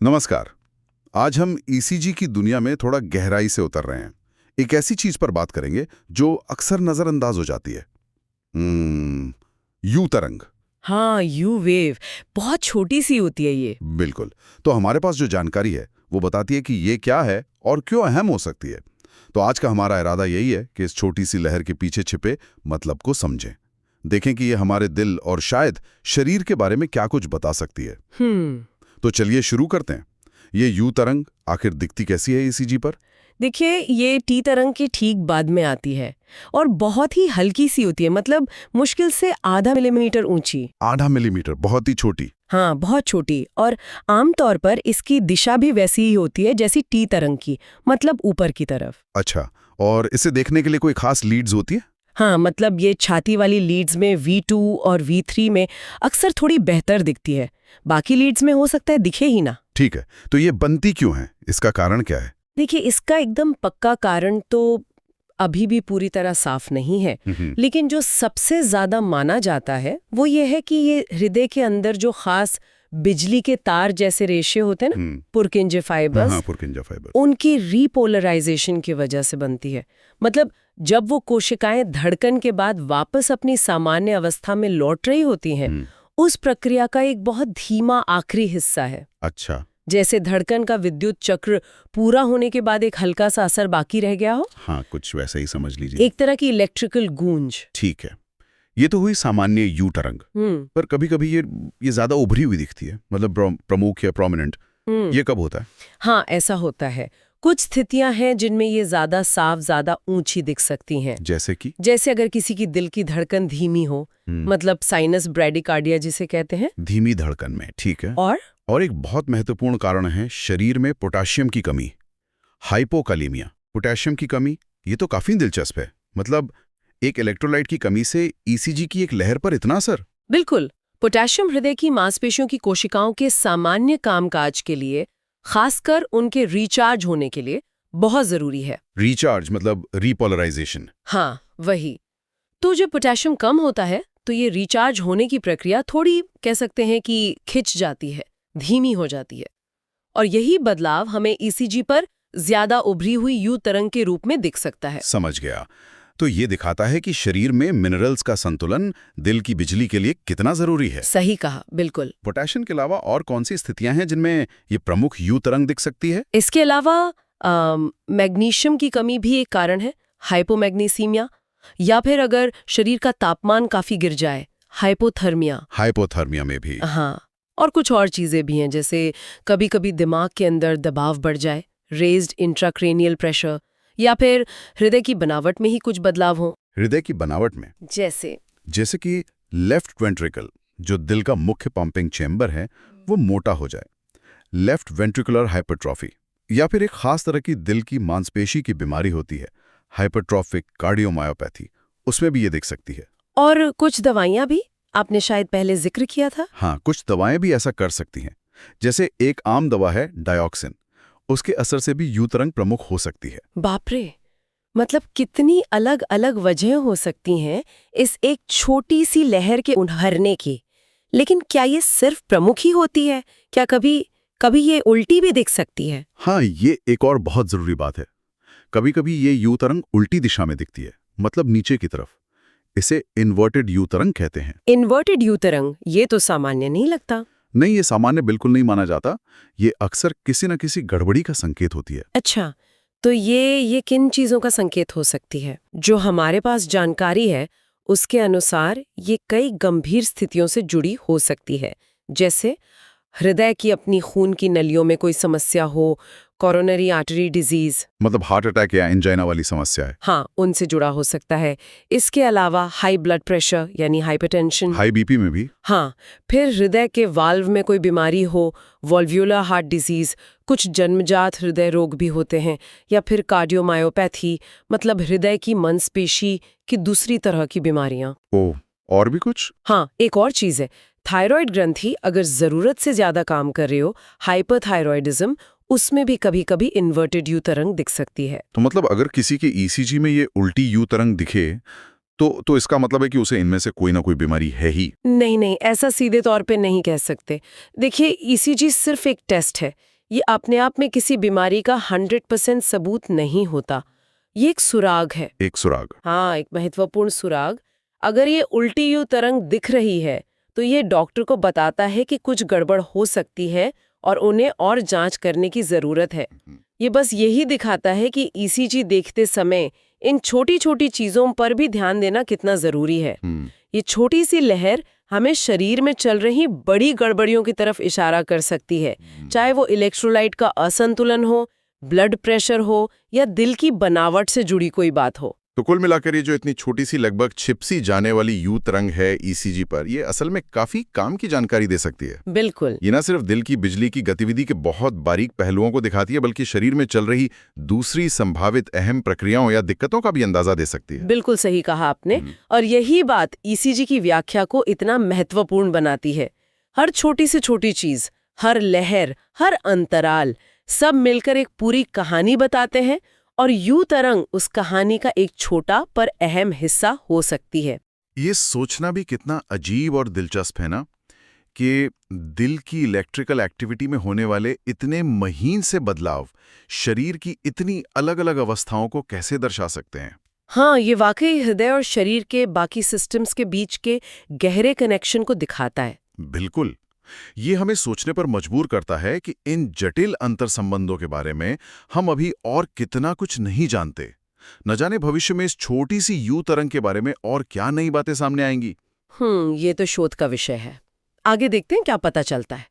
नमस्कार। आज हम ईसीजी की दुनिया में थोड़ा गहराई से उतर रहे हैं। एक ऐसी चीज पर बात करेंगे जो अक्सर नजरअंदाज हो जाती है। यू तरंग। हाँ, यू वेव बहुत छोटी सी होती है ये। बिल्कुल। तो हमारे पास जो जानकारी है वो बताती है कि ये क्या है और क्यों अहम हो सकती है। तो आज का हमारा इरादा यही है कि इस छोटी सी लहर के पीछे छिपे मतलब को समझें। देखें कि ये हमारे दिल और शायद शरीर के बारे में क्या कुछ बता सकती है। तो चलिए शुरू करते हैं। ये यू तरंग आखिर दिखती कैसी है ईसीजी पर? देखिए, ये टी तरंग के ठीक बाद में आती है और बहुत ही हल्की सी होती है, मतलब मुश्किल से आधा मिलीमीटर ऊंची। आधा मिलीमीटर, बहुत ही छोटी। हाँ, बहुत छोटी। और आमतौर पर इसकी दिशा भी वैसी ही होती है जैसी टी तरंग की, मतलब ऊपर की तरफ। अच्छा, और इसे देखने के लिए कोई खास लीड्स होती है? हाँ, मतलब ये छाती वाली लीड्स में V2 और V3 में अक्सर थोड़ी बेहतर दिखती है। बाकी लीड्स में हो सकता है दिखे ही ना। ठीक है, तो ये बनती क्यों है? इसका कारण क्या है? देखिए, इसका एकदम पक्का कारण तो अभी भी पूरी तरह साफ नहीं है, लेकिन जो सबसे ज्यादा माना जाता है वो ये है कि ये हृदय के अंदर जो खास बिजली के तार जैसे रेशे होते हैं ना, पुरकिंजे फाइबर्स, हाँ, पुरकिंजा फाइबर। उनकी रीपोलराइजेशन की वजह से बनती है। मतलब जब वो कोशिकाएं धड़कन के बाद वापस अपनी सामान्य अवस्था में लौट रही होती हैं, उस प्रक्रिया का एक बहुत धीमा आखिरी हिस्सा है। अच्छा। जैसे धड़कन का विद्युत चक्र पूरा होने के बाद एक हल्का सा असर बाकी रह गया हो। हाँ, कुछ वैसा ही समझ लीजिए। एक तरह की इलेक्ट्रिकल गूंज। ठीक है, ये तो हुई सामान्य यू तरंग। पर कभी कभी ये ज्यादा उभरी हुई दिखती है, मतलब प्रमुख या प्रोमिनेंट। ये कब होता है? हाँ, ऐसा होता है। कुछ स्थितियां हैं जिनमें ये ज्यादा साफ, ज्यादा ऊंची दिख सकती हैं। जैसे अगर किसी की दिल की धड़कन धीमी हो, मतलब साइनस ब्रैडिकार्डिया जिसे कहते हैं। धीमी धड़कन में, ठीक है। और एक बहुत महत्वपूर्ण कारण है शरीर में पोटाशियम की कमी, हाइपोकालीमिया। पोटाशियम की कमी, ये तो काफी दिलचस्प है। मतलब एक इलेक्ट्रोलाइट की कमी से ईसीजी की एक लहर पर इतना असर? बिल्कुल। पोटेशियम हृदय की मांसपेशियों की कोशिकाओं के सामान्य कामकाज के लिए, खासकर उनके रिचार्ज होने के लिए बहुत जरूरी है। रिचार्ज मतलब रीपोलराइजेशन? हाँ, वही। तो जब पोटेशियम कम होता है तो ये रिचार्ज होने की प्रक्रिया थोड़ी कह सकते हैं कि खिंच जाती है, धीमी हो जाती है। और यही बदलाव हमें ईसीजी पर ज्यादा उभरी हुई यू तरंग के रूप में दिख सकता है। समझ गया। तो ये दिखाता है कि शरीर में मिनरल्स का संतुलन दिल की बिजली के लिए कितना जरूरी है। सही कहा, बिल्कुल। पोटेशियम के अलावा और कौन सी स्थितियां हैं जिनमें ये प्रमुख यू तरंग दिख सकती है? इसके अलावा मैग्नीशियम की कमी भी एक कारण है, हाइपोमैग्नीसीमिया। या फिर अगर शरीर का तापमान काफी गिर जाए, हाइपोथर्मिया। हाइपोथर्मिया में भी? हाँ, और कुछ और चीजें भी हैं, जैसे कभी कभी दिमाग के अंदर दबाव बढ़ जाए, रेज्ड इंट्राक्रेनियल प्रेशर, या फिर हृदय की बनावट में ही कुछ बदलाव हो। हृदय की बनावट में? जैसे कि लेफ्ट वेंट्रिकल, जो दिल का मुख्य पंपिंग चेंबर है, वो मोटा हो जाए, लेफ्ट वेंट्रिकुलर हाइपरट्रॉफी। या फिर एक खास तरह की दिल की मांसपेशी की बीमारी होती है, हाइपरट्रॉफिक कार्डियोमायोपैथी, उसमें भी ये दिख सकती है। और कुछ दवाइयां भी आपने शायद पहले जिक्र किया था। हाँ, कुछ दवाएं भी ऐसा कर सकती हैं। जैसे एक आम दवा है डायोक्सिन, उसके असर से भी यू तरंग प्रमुख हो सकती है। बाप रे, मतलब कितनी अलग अलग वजह हो सकती हैं इस एक छोटी सी लहर के उभरने की। लेकिन क्या ये सिर्फ प्रमुख ही होती है? क्या कभी कभी ये उल्टी भी दिख सकती है? हाँ, ये एक और बहुत जरूरी बात है। कभी कभी ये यू तरंग उल्टी दिशा में दिखती है, मतलब नीचे की तरफ। इसे इन्वर्टेड यू तरंग कहते हैं। इन्वर्टेड यू तरंग, ये तो सामान्य नहीं लगता। नहीं, ये सामान्य बिल्कुल नहीं माना जाता। ये अक्सर किसी न किसी गड़बड़ी का संकेत होती है। अच्छा, तो ये किन चीजों का संकेत हो सकती है? जो हमारे पास जानकारी है उसके अनुसार ये कई गंभीर स्थितियों से जुड़ी हो सकती है, जैसे हृदय की अपनी खून की नलियों में कोई समस्या हो, कोरोनरी आर्टरी डिजीज, मतलब हार्ट अटैक या एंजाइना वाली समस्या है। हाँ, उनसे जुड़ा हो सकता है। इसके अलावा हाई ब्लड प्रेशर यानी हाइपरटेंशन, हाई बीपी में भी। हाँ, फिर हृदय के वाल्व में कोई बीमारी हो, वॉल्व्यूलर हार्ट डिजीज, कुछ जन्मजात हृदय रोग भी होते हैं, या फिर कार्डियोमायोपैथी, मतलब हृदय की मांसपेशी की दूसरी तरह की बीमारियां। ओह, और भी कुछ? हाँ, एक और चीज है, थायराइड ग्रंथि अगर जरूरत से ज्यादा काम कर रही हो, हाइपरथायरॉयडिज्म, उसमें भी कभी कभी इन्वर्टेड यू तरंग दिख सकती है। तो मतलब अगर किसी के ईसीजी में ये उल्टी यू तरंग दिखे तो इसका मतलब है कि उसे इनमें से कोई ना कोई बीमारी है ही। नहीं नहीं, ऐसा सीधे तौर पे नहीं कह सकते। देखिए, ईसीजी सिर्फ एक टेस्ट है। ये अपने आप में किसी बीमारी का 100% सबूत नहीं होता। ये एक सुराग है। एक सुराग। हाँ, एक महत्वपूर्ण सुराग। अगर ये उल्टी यू तरंग दिख रही है तो ये डॉक्टर को बताता है कि कुछ गड़बड़ हो सकती है और उन्हें और जांच करने की जरूरत है। ये बस यही दिखाता है कि ईसीजी देखते समय इन छोटी छोटी चीजों पर भी ध्यान देना कितना जरूरी है। ये छोटी सी लहर हमें शरीर में चल रही बड़ी गड़बड़ियों की तरफ इशारा कर सकती है, चाहे वो इलेक्ट्रोलाइट का असंतुलन हो, ब्लड प्रेशर हो या दिल की बनावट से जुड़ी कोई बात हो। तो कुल मिलाकर ये जो इतनी छोटी सी लगभग छिपसी जाने वाली यू तरंग है ईसीजी पर, ये असल में काफी काम की जानकारी दे सकती है। बिल्कुल। ये न सिर्फ दिल की बिजली की गतिविधि के बहुत बारीक पहलुओं को दिखाती है, बल्कि शरीर में चल रही दूसरी संभावित अहम प्रक्रियाओं या दिक्कतों का भी अंदाजा दे सकती है। बिल्कुल सही कहा आपने। और यही बात ईसीजी की व्याख्या को इतना महत्वपूर्ण बनाती है। हर छोटी से छोटी चीज, हर लहर, हर अंतराल, सब मिलकर एक पूरी कहानी बताते हैं और यू तरंग उस कहानी का एक छोटा पर अहम हिस्सा हो सकती है। ये सोचना भी कितना अजीब और दिलचस्प है ना, कि दिल की इलेक्ट्रिकल एक्टिविटी में होने वाले इतने महीन से बदलाव शरीर की इतनी अलग-अलग अवस्थाओं को कैसे दर्शा सकते हैं। हाँ, ये वाकई हृदय और शरीर के बाकी सिस्टम्स के बीच के गहरे कनेक्शन को दिखाता है। बिल्कुल। ये हमें सोचने पर मजबूर करता है कि इन जटिल अंतर संबंधों के बारे में हम अभी और कितना कुछ नहीं जानते। न जाने भविष्य में इस छोटी सी यू तरंग के बारे में और क्या नई बातें सामने आएंगी। ये तो शोध का विषय है। आगे देखते हैं क्या पता चलता है।